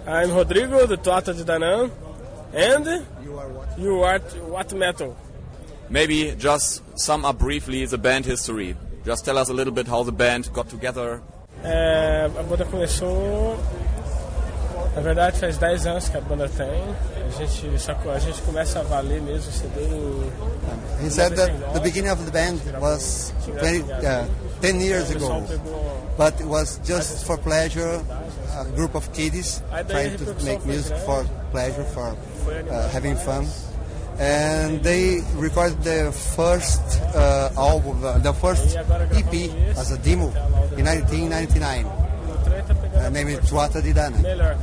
I'm Rodrigo, the Tuatha De Danann, and You are what? what metal? Maybe just sum up briefly the band history. Just tell us a little bit how the band got together. A banda começou, na verdade faz 10 anos que a banda tem. A gente começa a valer mesmo o CD em... He said that the beginning of the band was 10 years ago, but it was just for pleasure, a group of kiddies trying to make music for pleasure, for having fun. And they recorded the first album, the first EP as a demo in 1999, named Tuatha De Danann.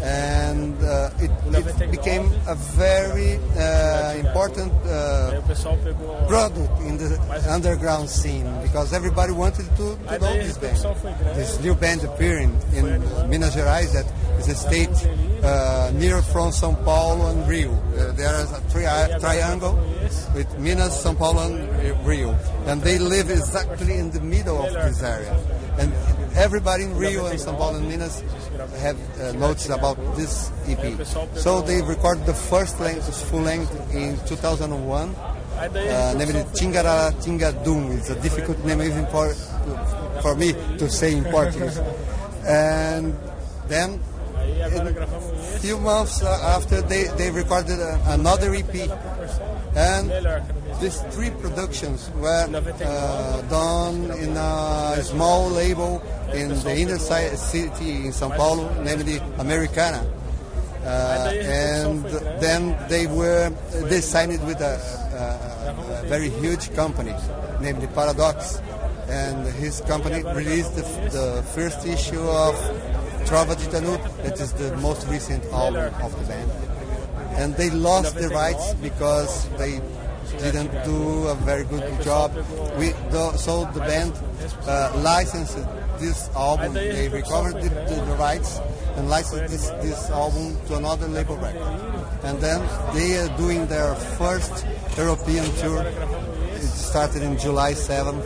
And it became a very important product in the underground scene because everybody wanted to know this band. This new band appearing in Minas Gerais, that is a state near from São Paulo and Rio. There is a triangle with Minas, São Paulo and Rio. And they live exactly in the middle of this area. And everybody in Rio and São Paulo and Minas have noticed about this EP. So they recorded the first full length in 2001, named Tingara Tingadum. It's a difficult name even for me to say in Portuguese. And then a few months after they recorded another EP. And these 3 productions were done in a small label in the inner city in São Paulo, namely Americana. And then they signed with a very huge company named Paradox. And his company released the first issue of Tuatha De Danann, that is the most recent album of the band. And they lost the rights because they didn't do a very good job. So the band licensed this album. They recovered the rights and licensed this album to another label record. And then they are doing their first European tour. It started in July 7th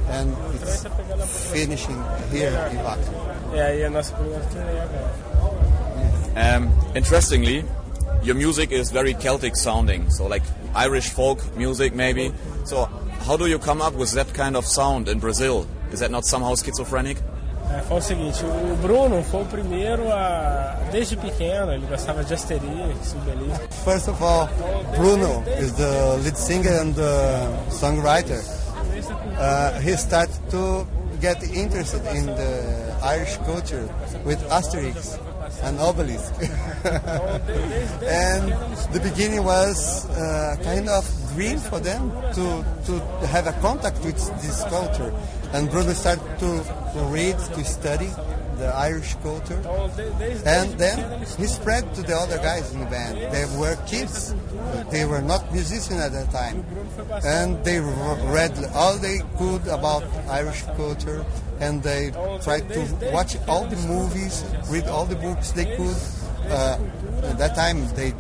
and it's finishing here in Wacken. Interestingly, your music is very Celtic sounding, so like Irish folk music maybe. So how do you come up with that kind of sound in Brazil? Is that not somehow schizophrenic? Foi o seguinte, o Bruno foi o primeiro desde pequeno, ele gostava de asteria, simboliza. First of all, Bruno is the lead singer and the songwriter. He started to get interested in the Irish culture with Asterix and Obelisk. And the beginning was kind of dream for them to have a contact with this culture. And Bruno started to read, to study the Irish culture. And then he spread to the other guys in the band. They were kids. They were not musicians at that time. And they read all they could about Irish culture. And they tried to watch all the movies, read all the books they could. At that time, they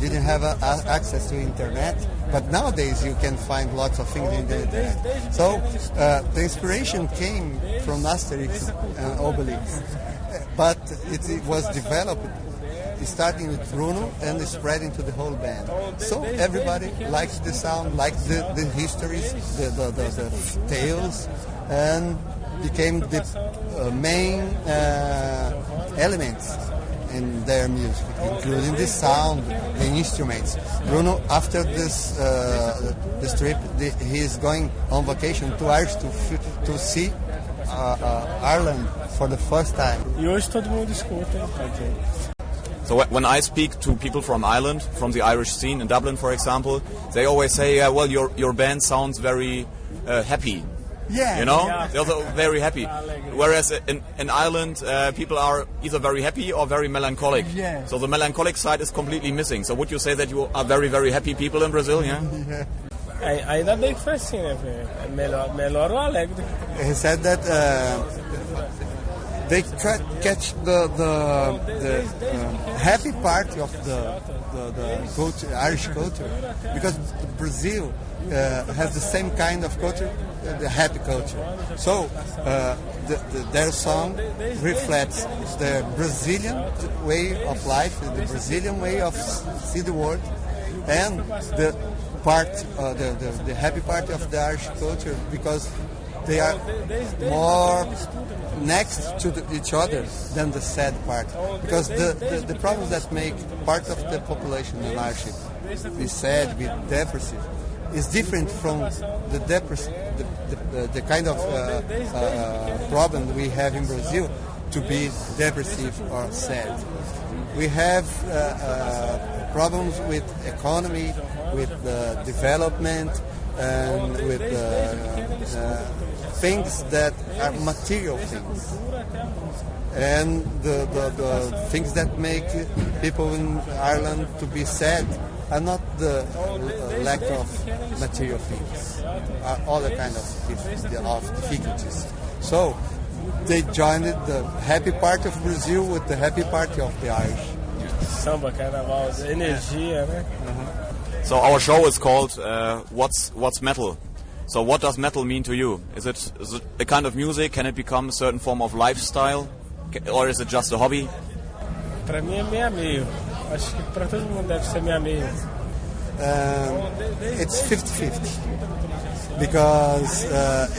didn't have access to internet, but nowadays you can find lots of things in the internet. So the inspiration came from Asterix and Obelix, but it was developed starting with Bruno and spreading to the whole band. So everybody likes the sound, likes the histories, the tales, and became the main elements in their music, including the sound, the instruments. Bruno, after this trip, he is going on vacation to Ireland to see Ireland for the first time. E hoje todo mundo escuta. So when I speak to people from Ireland, from the Irish scene in Dublin, for example, they always say, "Yeah, well, your band sounds very happy." Yeah, you know, yeah. they're also very happy. Whereas in Ireland, people are either very happy or very melancholic. Yeah. So the melancholic side is completely missing. So would you say that you are very, very happy people in Brazil? Yeah. Yeah. Ainda bem que foi assim, né? Melhor o alegre. He said that they catch the happy part of the culture, Irish culture, because Brazil has the same kind of culture, the happy culture. So their song reflects the Brazilian way of life, the Brazilian way of see the world, and the happy part of the Irish culture, because they are more next to each other than the sad part. Because the problems that make part of the population in Irish be sad, be depressive, is different from the kind of problem we have in Brazil to be depressive or sad. We have problems with economy, with development, and with things that are material things. And the things that make people in Ireland to be sad are not the lack of material things, are other kind of difficulties. So they joined the happy part of Brazil with the happy part of the Irish. Samba, carnaval, energia, né? So our show is called What's Metal? So what does metal mean to you? Is it a kind of music? Can it become a certain form of lifestyle? Or is it just a hobby? Para mim é meio a meio. Acho que para todo mundo deve ser meio a meio. It's 50-50. Because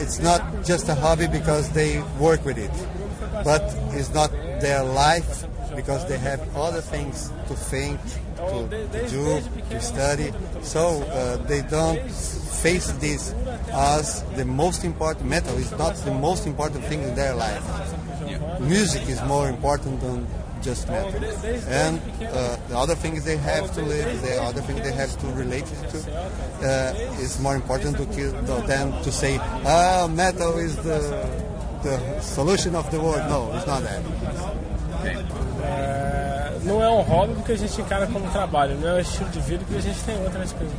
it's not just a hobby because they work with it. But it's not their life because they have other things to think, to do, to study. So they don't face this as the most important. Metal is not the most important thing in their life. Music is more important than just metal. And the other things they have to live, the other things they have to relate to, is more important than to say, metal is the solution of the world. No, it's not that. Não é hobby porque a gente encara como trabalho, não é um estilo de vida porque a gente tem outras coisas.